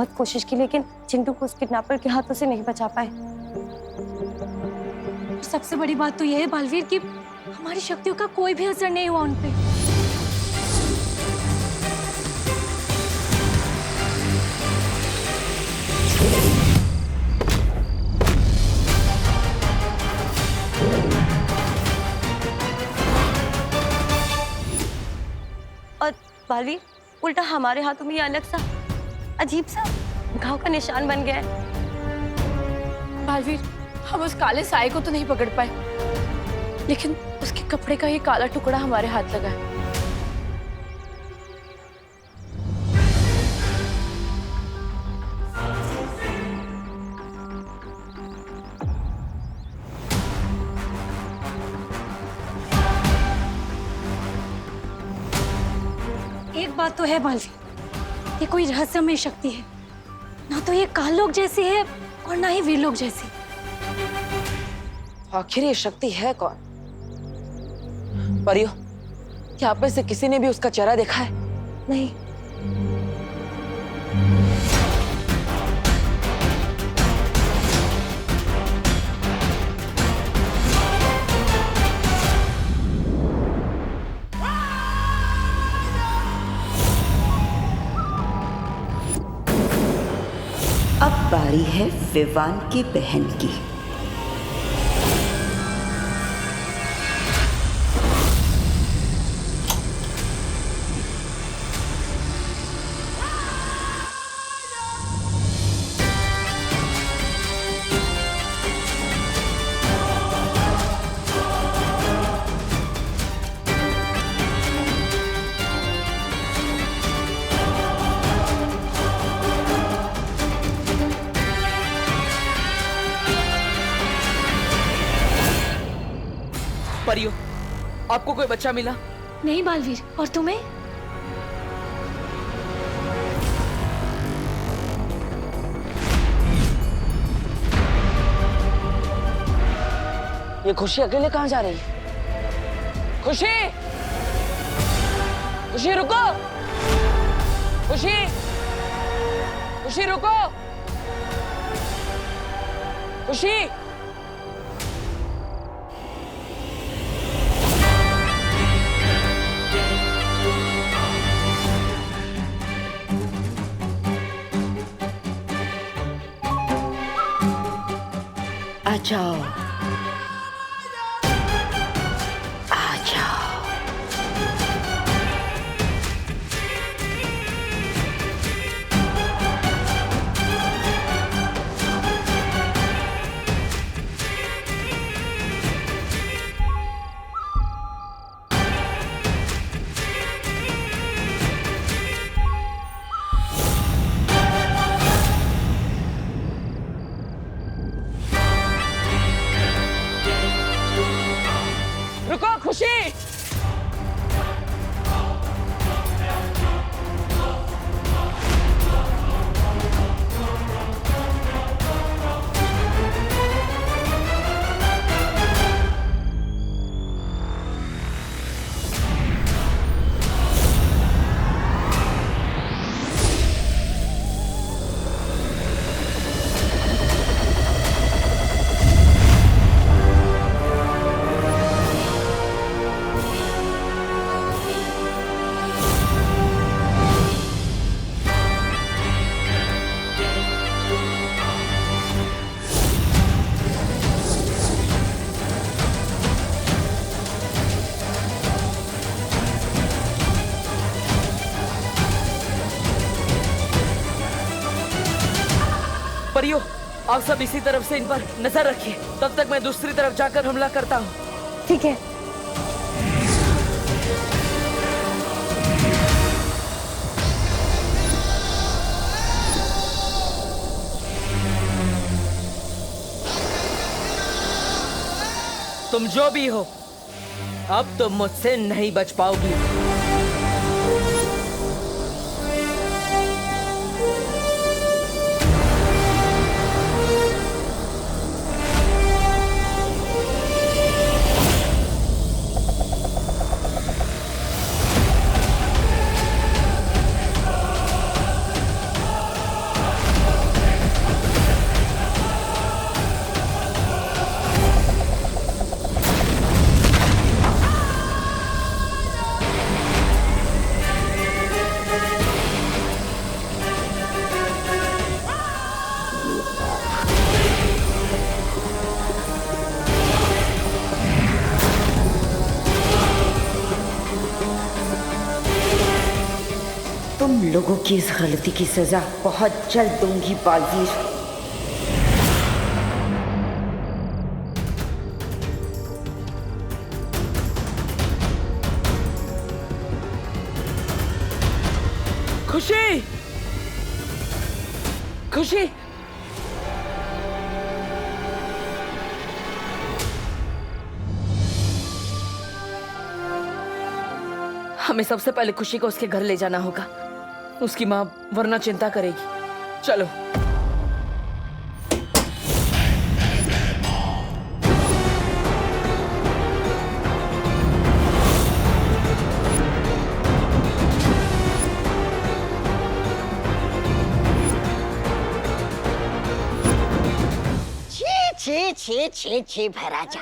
बहुत कोशिश की लेकिन चिंटू को उस किडनैपर के हाथों से नहीं बचा पाए। सबसे बड़ी बात तो यह है बालवीर कि हमारी शक्तियों का कोई भी असर नहीं हुआ उन पे। और बालवीर उल्टा हमारे हाथों में ये अलग सा अजीब सा घाव का निशान बन गया है। बालवीर, हम उस काले साए को तो नहीं पकड़ पाए, लेकिन उसके कपड़े का ये काला टुकड़ा हमारे हाथ लगा है। एक बात तो है बालवीर, ये कोई रहस्यमय शक्ति है, ना तो ये काललोक जैसी है और ना ही वीरलोक जैसी। आखिर ये शक्ति है कौन? परियो, क्या आप में से किसी ने भी उसका चेहरा देखा है? नहीं। अब बारी है विवान की बहन की। परियो, आपको कोई बच्चा मिला? नहीं बालवीर, और तुम्हें? ये खुशी अकेले कहाँ जा रही है? खुशी! खुशी रुको! खुशी! खुशी रुको! खुशी! आ जाओ, आ जाओ। रुको खुशी! परियो, आप सब इसी तरफ से इन पर नजर रखिए, तब तक मैं दूसरी तरफ जाकर हमला करता हूँ। ठीक है। तुम जो भी हो, अब तुम मुझसे नहीं बच पाओगी। लोगों की इस गलती की सजा बहुत जल्द दूंगी बालवीर। खुशी, खुशी, हमें सबसे पहले खुशी को उसके घर ले जाना होगा। उसकी माँ वरना चिंता करेगी। चलो। छे भराजा,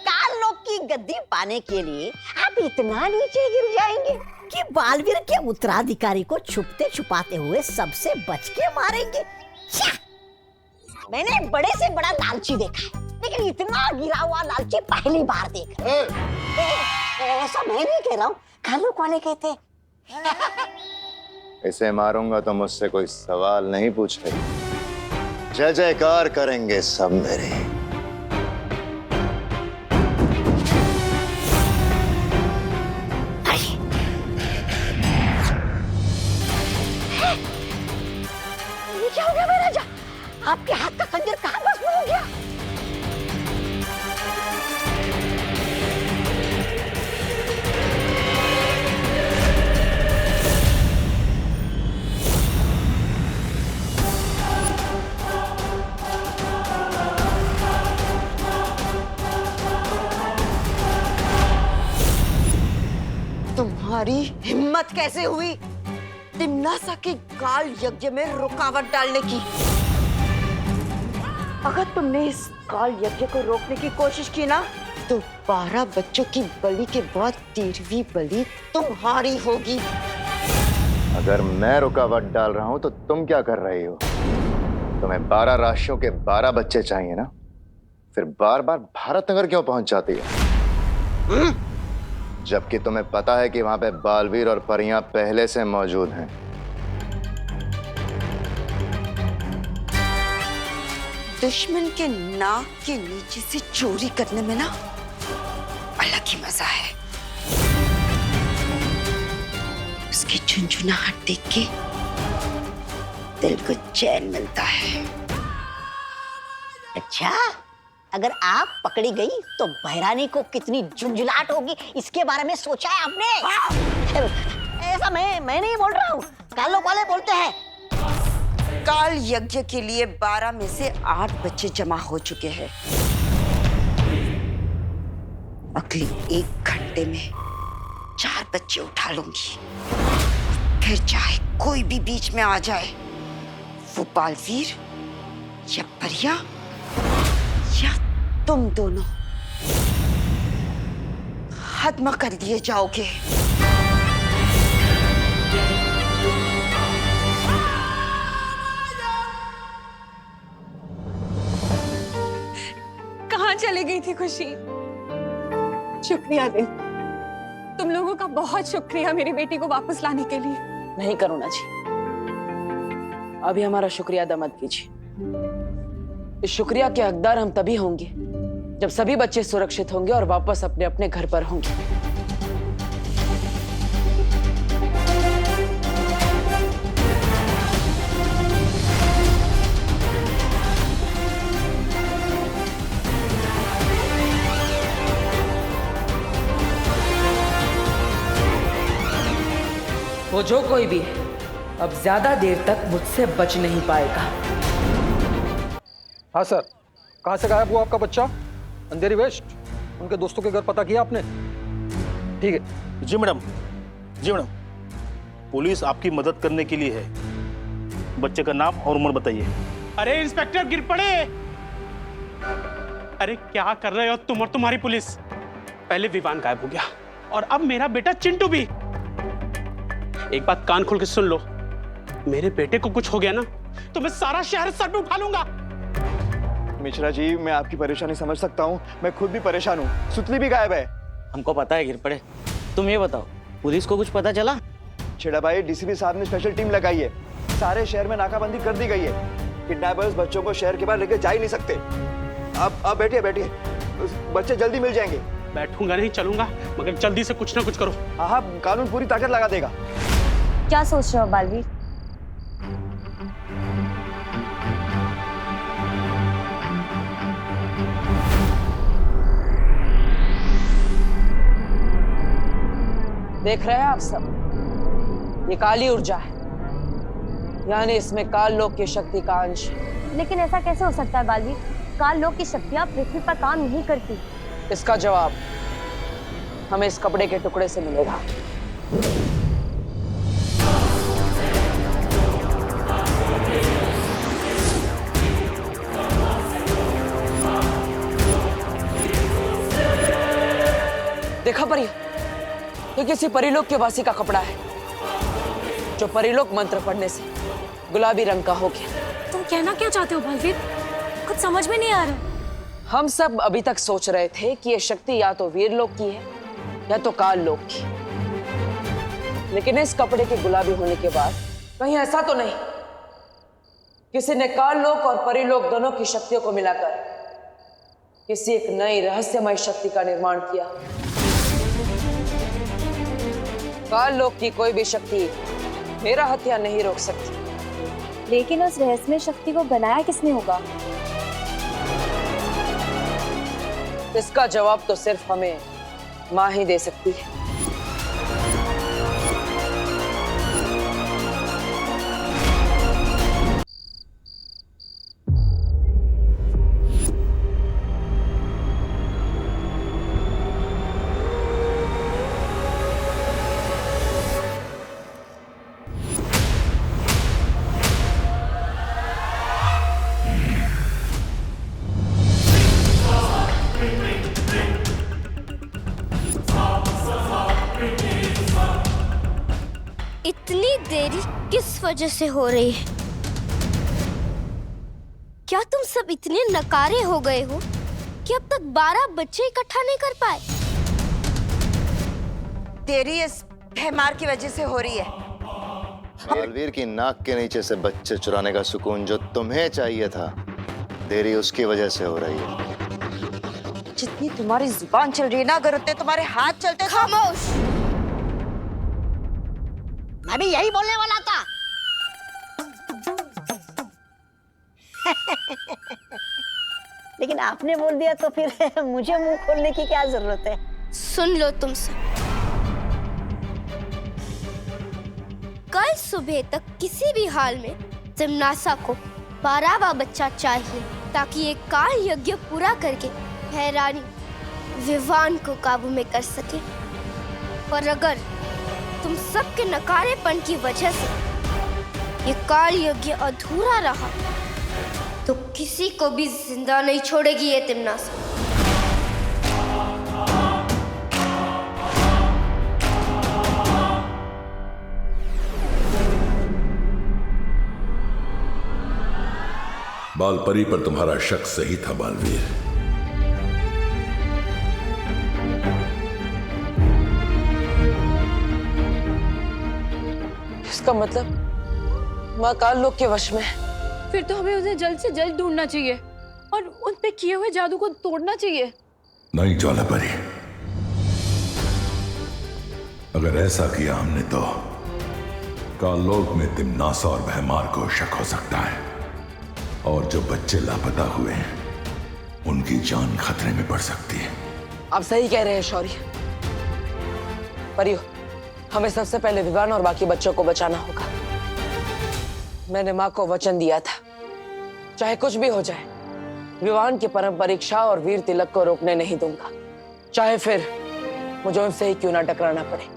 काल लोग की गद्दी पाने के लिए आप इतना नीचे गिर जाएंगे कि बालवीर के उत्तराधिकारी को छुपते छुपाते हुए सबसे बच के मारेंगे। मैंने बड़े से बड़ा लालची देखा है, लेकिन इतना गिरा हुआ लालची पहली बार देख रहा हूं। ऐसा मैं नहीं कह रहा हूँ, काल लोग वाले कहते। इसे मारूंगा तो मुझसे कोई सवाल नहीं पूछेगा। जय जयकार करेंगे सब मेरे। ये क्या हो गया महाराजा? आपके हाथ का खंजर कहाँ भस्म हो गया? तुम्हारी हिम्मत कैसे हुई तिम्नासा के काल यज्ञ में रुकावट डालने की? अगर तुमने इस काल यज्ञ को रोकने की कोशिश की ना, तो 12 बच्चों की बलि के बाद 13वीं बलि तुम्हारी होगी। अगर मैं रुकावट डाल रहा हूं तो तुम क्या कर रही हो? तुम्हें 12 राशियों के 12 बच्चे चाहिए ना? फिर बार बार भारत नगर क्यों पहुंच जाती है? जबकि तुम्हें पता है कि वहां पे बालवीर और परियां पहले से मौजूद हैं। दुश्मन के नाक के नीचे से चोरी करने में ना अलग ही मजा है। उसकी झुनझुनाहट देख के दिल को चैन मिलता है। अच्छा, अगर आप पकड़ी गई तो बहरानी को कितनी झुंझुलाहट होगी, इसके बारे में सोचा है आपने? ऐसा मैं नहीं बोल रहा हूँ, काल लोग वाले बोलते हैं। काल यज्ञ के लिए 12 में से 8 बच्चे जमा हो चुके हैं। अगले 1 घंटे में 4 बच्चे उठा लूंगी, फिर चाहे कोई भी बीच में आ जाए, वो बालवीर या परिया या तुम दोनों खत्म कर दिए जाओगे। कहाँ चली गई थी खुशी? शुक्रिया दिल, तुम लोगों का बहुत शुक्रिया मेरी बेटी को वापस लाने के लिए। नहीं करुणा जी, अभी हमारा शुक्रिया अदा मत कीजिए। इस शुक्रिया के हकदार हम तभी होंगे जब सभी बच्चे सुरक्षित होंगे और वापस अपने अपने घर पर होंगे। वो जो कोई भी है, अब ज्यादा देर तक मुझसे बच नहीं पाएगा। हाँ सर, कहाँ से गायब हुआ आपका बच्चा? अंधेरी वेस्ट, उनके दोस्तों के घर पता किया आपने? ठीक है। जी मैडम, जी मैडम, पुलिस आपकी मदद करने के लिए है। बच्चे का नाम और उम्र बताइए। अरे इंस्पेक्टर गिर पड़े। अरे क्या कर रहे हो तुम और तुम्हारी पुलिस? पहले विवान गायब हो गया और अब मेरा बेटा चिंटू भी। एक बात कान खोल के सुन लो, मेरे बेटे को कुछ हो गया ना तो मैं सारा शहर सर पे उठा लूंगा। मिश्रा जी, मैं आपकी परेशानी समझ सकता हूँ, मैं खुद भी परेशान हूँ। सुतली भी गायब है। हमको पता है गिर पड़े। तुम ये बताओ, पुलिस को कुछ पता चला? छेड़ा भाई, डीसीपी साहब ने स्पेशल टीम लगाई है। सारे शहर में नाकाबंदी कर दी गई है। किडनैपर्स बच्चों को शहर के बाहर लेके जा ही नहीं सकते। आप बैठिए बैठिए, बच्चे जल्दी मिल जाएंगे। बैठूंगा नहीं, चलूंगा, मगर जल्दी से कुछ ना कुछ करो। हाँ, कानून पूरी ताकत लगा देगा। क्या सोच रहे हो बालवीर? देख रहे हैं आप सब, ये काली ऊर्जा है, यानी इसमें काल लोक की शक्ति का अंश है। लेकिन ऐसा कैसे हो सकता है बालवीर? काल लोक की शक्तियां पृथ्वी पर काम नहीं करती। इसका जवाब हमें इस कपड़े के टुकड़े से मिलेगा। देखा परी, ये किसी परिलोक के वासी का कपड़ा है, जो परिलोक मंत्र पढ़ने से गुलाबी रंग का हो गया। तुम कहना क्या चाहते हो बालवीर? कुछ समझ में नहीं आ रहा। हम सब अभी तक सोच रहे थे कि ये शक्ति या तो वीरलोक की है या तो काल लोक की, लेकिन इस कपड़े के गुलाबी होने के बाद कहीं ऐसा तो नहीं किसी ने काल लोक और परिलोक दोनों की शक्तियों को मिलाकर किसी एक नई रहस्यमय शक्ति का निर्माण किया। काल लोक की कोई भी शक्ति मेरा हत्या नहीं रोक सकती। लेकिन उस रहस्यमय शक्ति को बनाया किसने होगा? इसका जवाब तो सिर्फ हमें माँ ही दे सकती है। इतनी देरी किस वजह से हो रही है? क्या तुम सब इतने नकारे हो गए हो कि अब तक 12 बच्चे इकट्ठा नहीं कर पाए? देरी इस भैमार की वजह से हो रही है। बालवीर की नाक के नीचे से बच्चे चुराने का सुकून जो तुम्हें चाहिए था, देरी उसकी वजह से हो रही है। जितनी तुम्हारी जुबान चल रही है ना, अगर उतने तुम्हारे हाथ चलते। खामोश! मैं भी यही बोलने वाला था। लेकिन आपने बोल दिया तो फिर मुझे मुंह खोलने की क्या जरूरत है? सुन लो तुम सब, कल सुबह तक किसी भी हाल में तिमनासा को 12वां बच्चा चाहिए, ताकि ये काल यज्ञ पूरा करके हैरानी विवान को काबू में कर सके। और अगर तुम सबके नकारेपन की वजह से ये काल यज्ञ अधूरा रहा तो किसी को भी जिंदा नहीं छोड़ेगी ये तिमनासा। बालपरी पर तुम्हारा शक सही था बालवीर। इसका मतलब माँ काल लोक के वश में है। फिर तो हमें उसे जल्द से जल्द ढूंढना चाहिए और उन पे किए हुए जादू को तोड़ना चाहिए। नहीं ज्वालापरी, अगर ऐसा किया हमने तो काललोक में तिमनासा और भैमार को शक हो सकता है, और जो बच्चे लापता हुए हैं उनकी जान खतरे में पड़ सकती है। आप सही कह रहे हैं शौर्य। परियो, हमें सबसे पहले विवान और बाकी बच्चों को बचाना होगा। मैंने माँ को वचन दिया था, चाहे कुछ भी हो जाए, विवान की परम परीक्षा और वीर तिलक को रोकने नहीं दूंगा, चाहे फिर मुझे उनसे ही क्यों ना टकराना पड़े।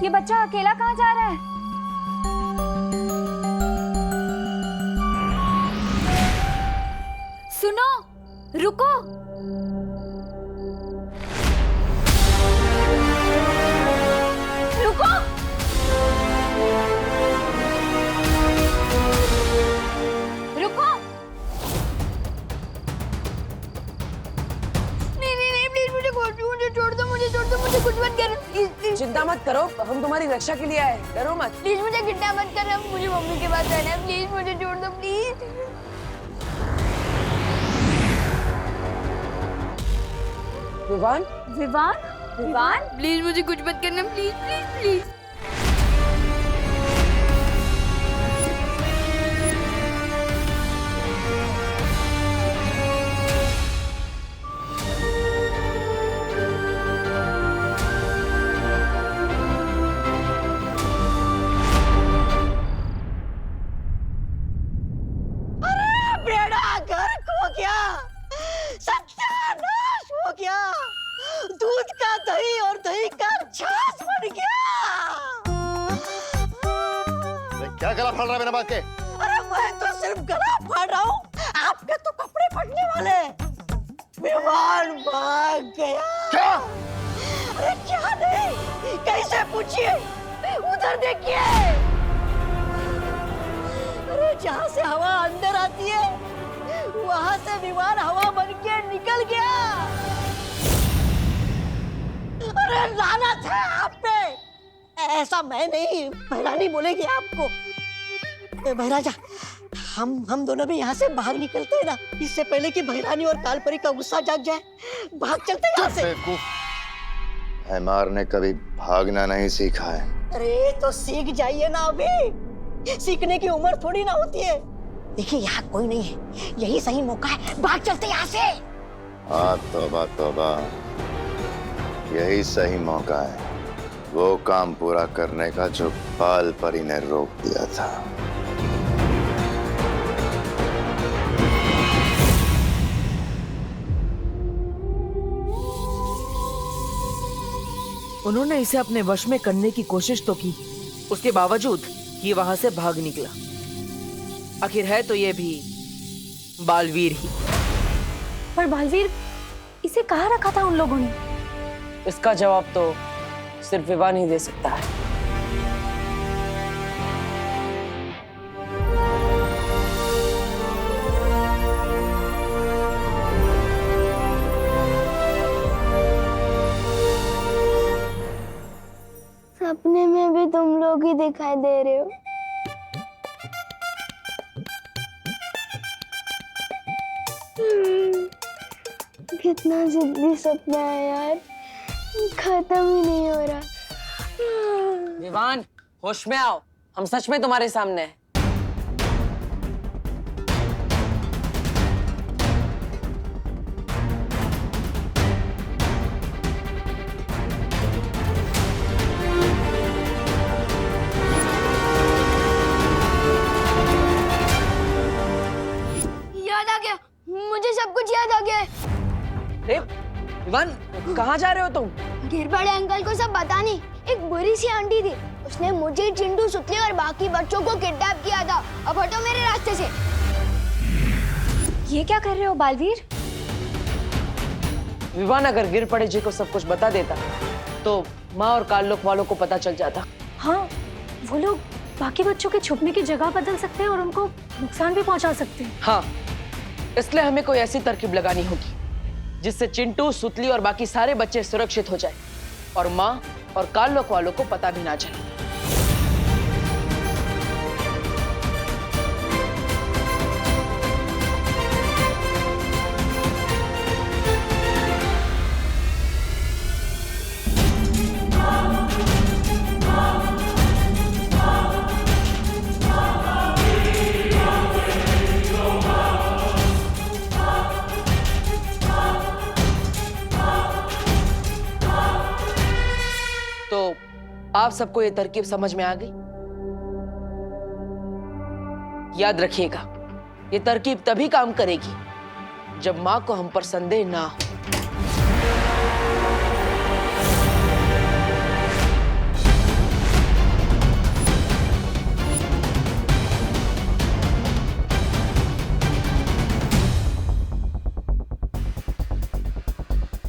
ये बच्चा अकेला कहाँ जा रहा है? रुको। रुको। रुको। नहीं, प्लीज मुझे छोड़ दो, मुझे कुछ मत करो, प्लीज। चिंता मत करो, हम तुम्हारी रक्षा के लिए आए, डरो मत। प्लीज मुझे किडनैप मत करना, मुझे मम्मी के पास रहना है, प्लीज मुझे छोड़ दो, प्लीज। विवान, विवान, विवान, प्लीज मुझे कुछ मत करना, प्लीज प्लीज प्लीज। बेड़ा घर खो गया, सत्यानाश हो गया, दूध का दही और दही का छाछ बन गया। क्या गला फाड़ रहा है बिना बात के? अरे मैं तो सिर्फ गला फाड़ रहा हूँ, आपके तो कपड़े फटने वाले। विमान भाग गया। क्या? अरे क्या नहीं, कैसे पूछिए, उधर देखिए। अरे जहाँ से हवा अंदर आती है वहां से विमान हवा बन के निकल गया। अरे लानत है आप पे। ऐसा मैं नहीं, भैरानी बोलेगी आपको। भैराजा, हम दोनों भी यहाँ से बाहर निकलते हैं ना, इससे पहले कि भैरानी और कालपरी का गुस्सा जाग जाए। भाग चलते हैं यहाँ से। हैमार ने कभी भागना नहीं सीखा है। अरे तो सीख जाइए ना, अभी सीखने की उम्र थोड़ी ना होती है। देखिए यहाँ कोई नहीं है, यही सही मौका है, भाग चलते यहाँ से। हाँ तौबा तौबा, यही सही मौका है वो काम पूरा करने का जो पाल परी ने रोक दिया था। उन्होंने इसे अपने वश में करने की कोशिश तो की, उसके बावजूद ये वहां से भाग निकला। आखिर है तो ये भी बालवीर ही। पर बालवीर इसे कहाँ रखा था उन लोगों ने? इसका जवाब तो सिर्फ विवान ही दे सकता है। सपने में भी तुम लोग ही दिखाई दे रहे हो। कितना जिद्दी सपना है यार, खत्म ही नहीं हो रहा। विवान, होश में आओ, हम सच में तुम्हारे सामने हैं। याद आ गया, मुझे सब कुछ याद आ गया। विवान, कहाँ जा रहे हो तुम? गिर पड़े अंकल को सब बता नहीं। एक बुरी सी आंटी थी, उसने मुझे, चिंटू, सुतली और बाकी बच्चों को किडनैप किया था। अब हटो मेरे रास्ते से। ये क्या कर रहे हो बालवीर? विवान अगर गिर पड़े जी को सब कुछ बता देता तो माँ और काललोक वालों को पता चल जाता। हाँ, वो लोग बाकी बच्चों के छुपने की जगह बदल सकते हैं और उनको नुकसान भी पहुंचा सकते हैं। हाँ, इसलिए हमें कोई ऐसी तरकीब लगानी होगी जिससे चिंटू, सुतली और बाकी सारे बच्चे सुरक्षित हो जाए और माँ और काललोक वालों को पता भी ना चले। आप सबको ये तरकीब समझ में आ गई? याद रखिएगा, ये तरकीब तभी काम करेगी जब माँ को हम पर संदेह ना हो।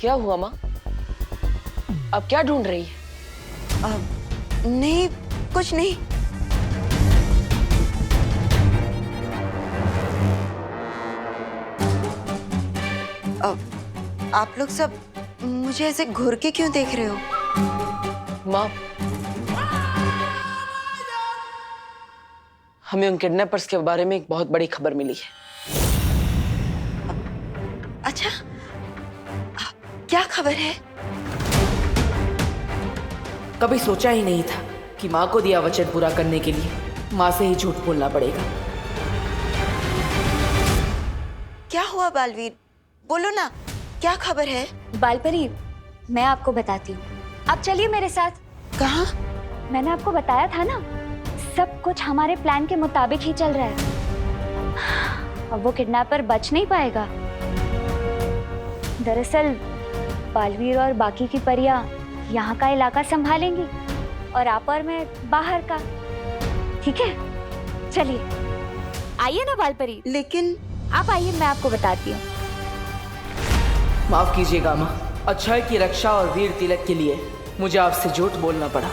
क्या हुआ माँ? आप क्या ढूंढ रही है? नहीं, कुछ नहीं। आप लोग सब मुझे ऐसे घूर के क्यों देख रहे हो? माँ, हमें उन किडनैपर्स के बारे में एक बहुत बड़ी खबर मिली है। अच्छा, क्या खबर है? कभी सोचा ही नहीं था कि माँ को दिया वचन पूरा करने के लिए माँ से ही झूठ बोलना पड़ेगा। क्या हुआ बालवीर? बोलो ना, क्या खबर है? बालपरी, मैं आपको बताती हूँ। आप चलिए मेरे साथ। कहाँ? मैंने आपको बताया था ना, सब कुछ हमारे प्लान के मुताबिक ही चल रहा है। अब वो किडनैपर बच नहीं पाएगा। दरअसल बालवीर और बाकी की परियां यहाँ का इलाका संभालेंगी और आप और मैं बाहर का। ठीक है, चलिए। आइए ना बालपरी। लेकिन आप आइए, मैं आपको बताती हूँ। माफ कीजिएगा माँ, अच्छाई की रक्षा और वीर तिलक के लिए मुझे आपसे झूठ बोलना पड़ा।